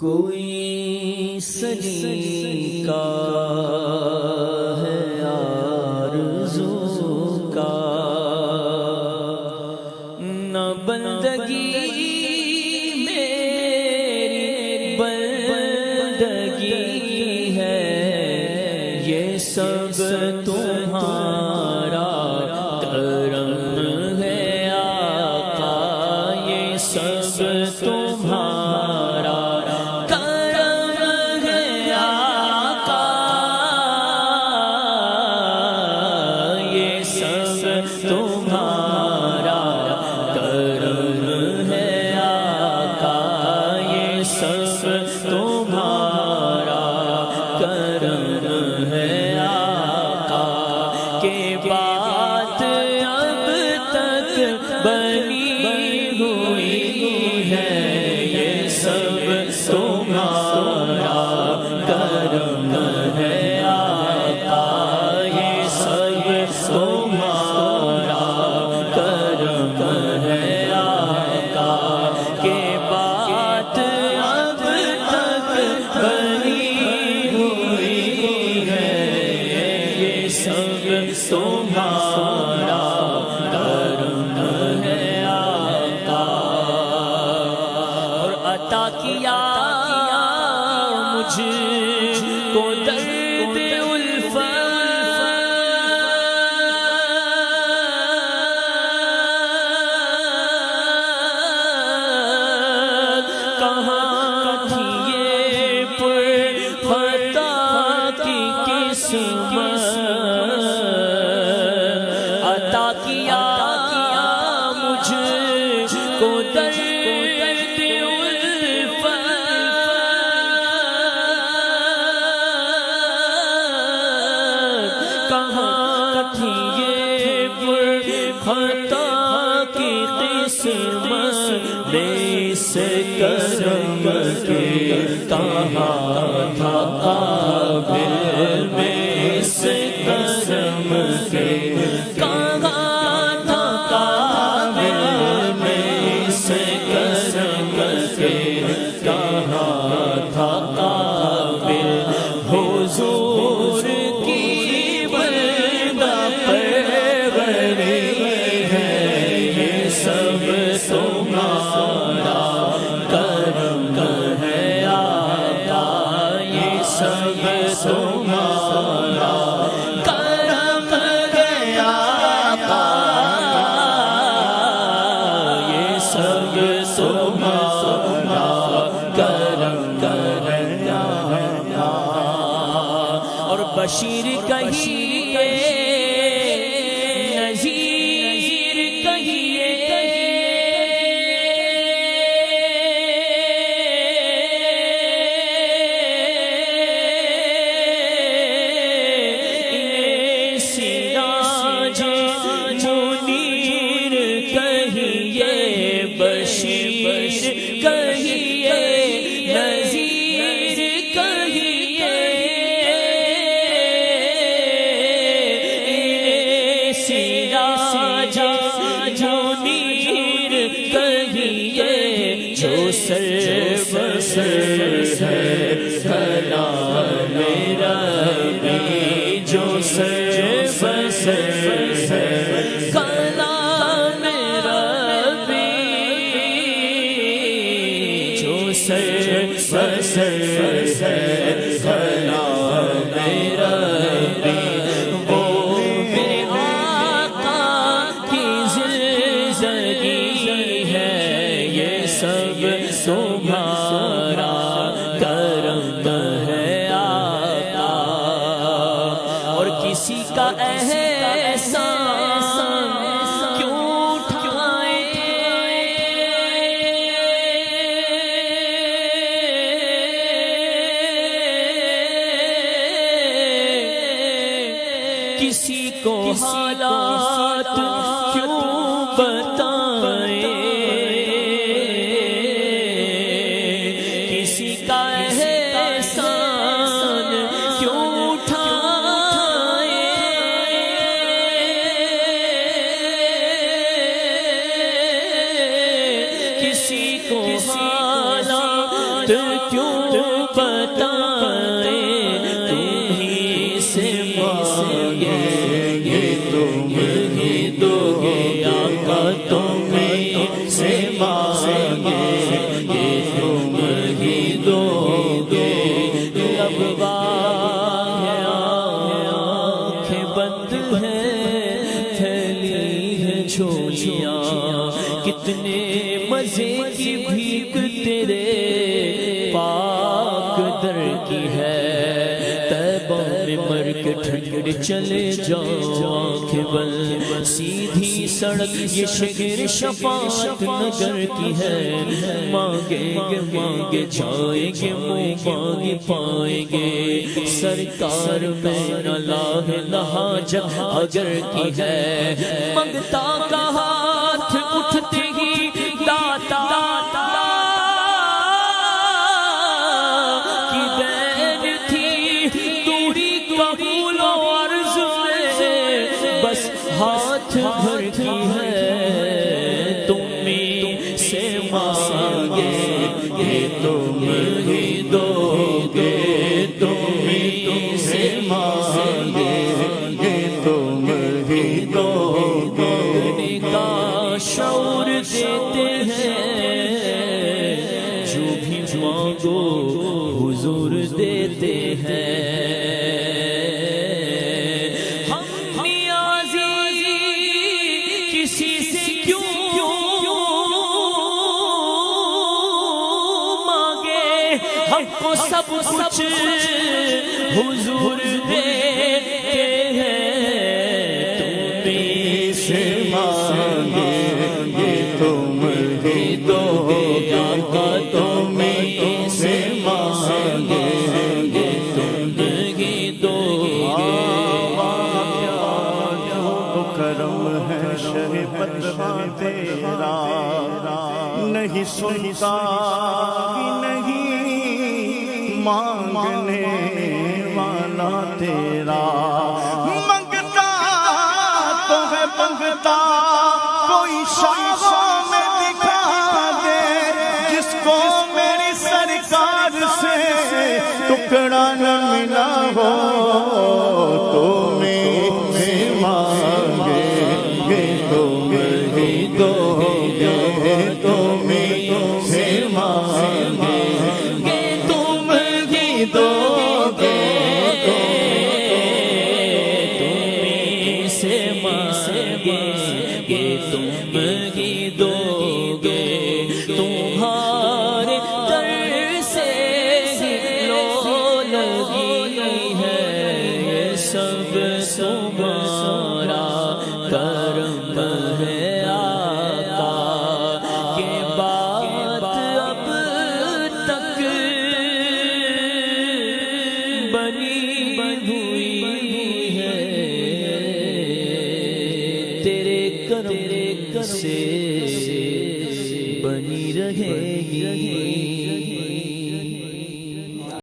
کوئی سجی کا ہے آرزو کا نہ بندگی میری بندگی ہے، یہ سب تمہارا کرم ہے آقا، یہ سب تمہارا کرم ہے آقا، یہ سب تمہارا کرم ہے آقا، یہ سب تمہارا کرم ہے آقا، کہ بات اب تک بنی ہوئی ہے، یہ سب تمہارا کرم ہے آقا، یہ سب تمہارا کرم ہے آقا، کہ بات اب تک بنی ہوئی ہے، یہ سب تمہارا کرم ہے آقا، اور عطا کیا مجھ کو درد الفت، کہاں تھی یہ پرخطا کی قسمت، عطا کیا مجھ کو درد خطا کی قسمت، اس کرم کے کہاں تھا قابل، اس کرم کے کہاں تھا قابل، اس کرم کے کہاں تھا قابل، حضور کی بندہ پروری ہے، یہ سب تمہارا کرم ہے آقا، یہ سب تمہارا کرم ہے آقا، یہ سب تمہارا کرم ہے آقا، اور بشیر کہیے نذیر کہیے، سراج منیر کہیے، بشیر کہیے، نذیر کہیے، سراج منیر کہیے، جو سر بسر ہے کلام ربی، جو سر بسر ہے کلام ربی، جو سر بسر ہے کلام ربی، وہ میرے آقا کی زندگی ہے، یہ سب تمہارا کرم ہے آقا، اور کسی کا احسان کیوں اٹھائے، کسی کو حالات کیوں بتائیں، کسی کا احسان کیوں اٹھائیں، کسی کو حالات کیوں بتائے تم ہی سے مانگے یہ تم ہی دو گے آقا تم ہی سے مانگے یہ تم ہی دو گے لب باغ ہے آنکھیں بند ہیں پھیلی ہیں جھولیاں کتنے مزے کی بھیک تیرے پاک در کی ہے طیبہ میں مر کے ٹھنڈ چلے جاؤ آنکھیں بند سیدھی سڑک یہ شہر شفاعت نگر کی ہے مانگیں گے مانگے جائیں گے منہ مانگے پائیں گے سرکار میں نہ لاہ نہ حاجت اگر کی ہے منگتا کا ہاتھ اٹھتے ہی داتا کی دین تھی دوری قبول و عرض میں بس ہاتھ بھر کی ہے تمہیں سے مانگے یہ تم ہی دو گے تمہیں سے مانگے یہ تم ہی دو گے کا شعور دیتے ہیں جو بھی مانگو حضور دیتے ہیں ہم نیازی کسی سے کیوں مانگے ہم کو سب کچھ حضور دیتے ہیں تمہیں سے مانگے یہ تم ہی دو گے آقا تمہیں سے مانگے یہ تم ہی دو گے کرم ہے شہبتہ تیرا نہیں سنتا نہیں مانگنے والا تیرا منگتا تو ہے منگتا کوئی شاہوں میں دکھا دے جس کو میری سرکار سے ٹکڑا نہ ملا ہو تو میرے مانگے یہ تم ہی دو گے تم سے مانگے یہ تم ہی دو گے تمہیں سے مانگے یہ تم ہی دو گے تمہارے در سے لو لگی ہے یہ سب تمہارا کرم ہے آقا یہ بات اب تک بنی ہوئی ہے تیرے کرم سے بنی رہے گی